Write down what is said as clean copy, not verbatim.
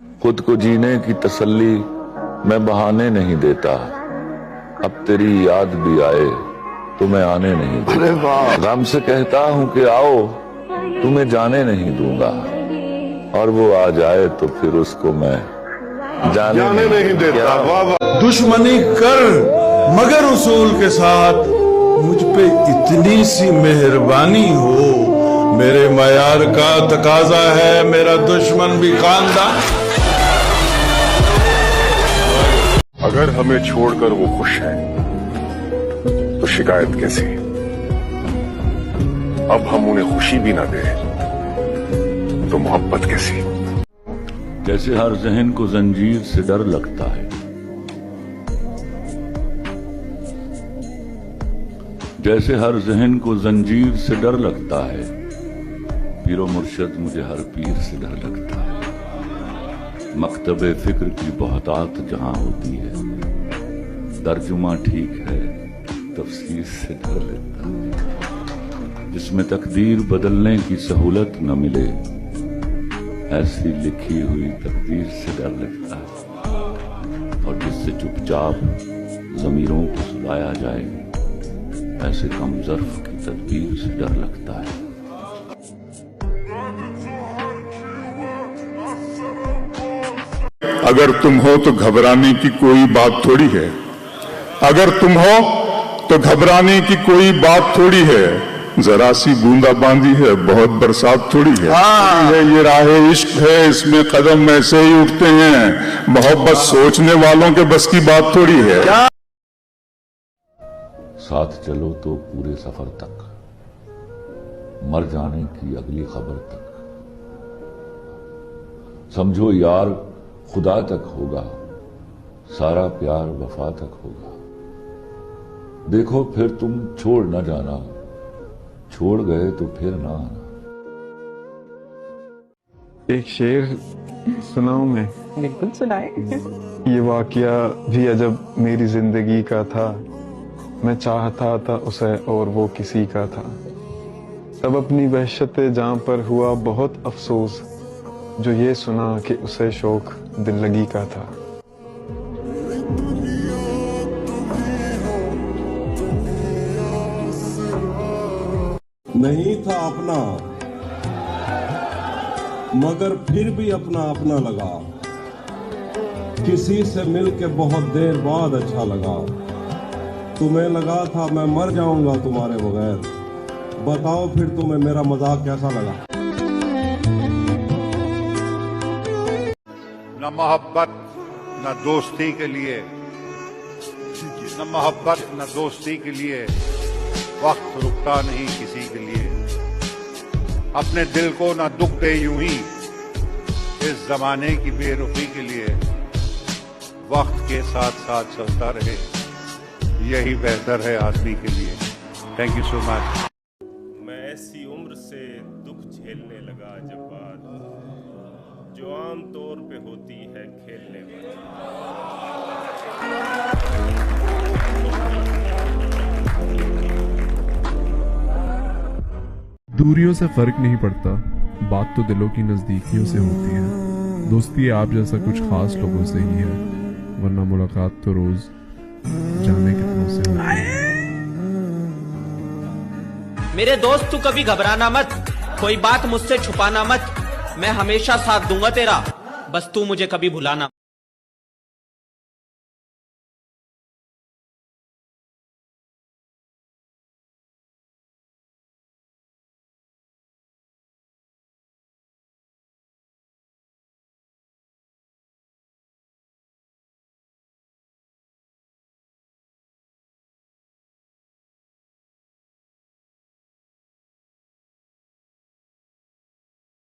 खुद को जीने की तसल्ली मैं बहाने नहीं देता, अब तेरी याद भी आए तो मैं आने नहीं दूंगा। गम से कहता हूं कि आओ तुम्हें जाने नहीं दूंगा, और वो आ जाए तो फिर उसको मैं जाने नहीं देता। दुश्मनी कर मगर उसूल के साथ, मुझ पे इतनी सी मेहरबानी हो, मेरे मयार का तकाजा है मेरा दुश्मन भी खानदान। अगर हमें छोड़कर वो खुश है तो शिकायत कैसी? अब हम उन्हें खुशी भी ना दे तो मोहब्बत कैसी? जैसे हर जहन को जंजीर से डर लगता है, जैसे हर जहन को जंजीर से डर लगता है, पीरो मुर्शद मुझे हर पीर से डर लगता है। मकतबे फिक्र की बहुतात जहां होती है, तर्जुमा ठीक है तफसीर से डर लगता है। जिसमें तकदीर बदलने की सहूलत न मिले, ऐसी लिखी हुई तकदीर से डर लगता है। और जिससे चुपचाप ज़मीरों को सुलाया जाए, ऐसे कम ज़र्फ की तदबीर से डर लगता है। अगर तुम हो तो घबराने की कोई बात थोड़ी है, अगर तुम हो तो घबराने की कोई बात थोड़ी है। जरा सी बूंदा बांदी है, बहुत बरसात थोड़ी है। ये राह इश्क है, इसमें कदम ऐसे ही उठते हैं। मोहब्बत सोचने वालों के बस की बात थोड़ी है। साथ चलो तो पूरे सफर तक, मर जाने की अगली खबर तक। समझो यार खुदा तक होगा, सारा प्यार वफा तक होगा। देखो फिर तुम छोड़ न जाना, छोड़ गए तो फिर ना आना। एक शेर सुनाऊं मैं? बिल्कुल सुनाए। ये वाकया भी अजब मेरी जिंदगी का था, मैं चाहता था उसे और वो किसी का था। तब अपनी वहशत जां पर हुआ बहुत अफसोस, जो ये सुना कि उसे शौक दिल लगी का था। नहीं था अपना मगर फिर भी अपना अपना लगा, किसी से मिलके बहुत देर बाद अच्छा लगा। तुम्हें लगा था मैं मर जाऊंगा तुम्हारे बगैर, बताओ फिर तुम्हें मेरा मजाक कैसा लगा? न मोहब्बत न दोस्ती के लिए, न मोहब्बत न दोस्ती के लिए वक्त रुकता नहीं किसी के लिए। अपने दिल को न दुख दे यूं ही इस जमाने की बेरुखी के लिए। वक्त के साथ साथ चलता रहे, यही बेहतर है आदमी के लिए। Thank you so much. मैं ऐसी उम्र से दुख झेलने लगा जब बात जो आम तौर पे होती है खेलने वाली। दूरियों से फर्क नहीं पड़ता, बात तो दिलों की नजदीकियों से होती है। दोस्ती आप जैसा कुछ खास लोगों से ही है, वरना मुलाकात तो रोज जाने कितनों से होती है। मेरे दोस्त तू कभी घबराना मत, कोई बात मुझसे छुपाना मत। मैं हमेशा साथ दूंगा तेरा, बस तू मुझे कभी भुलाना।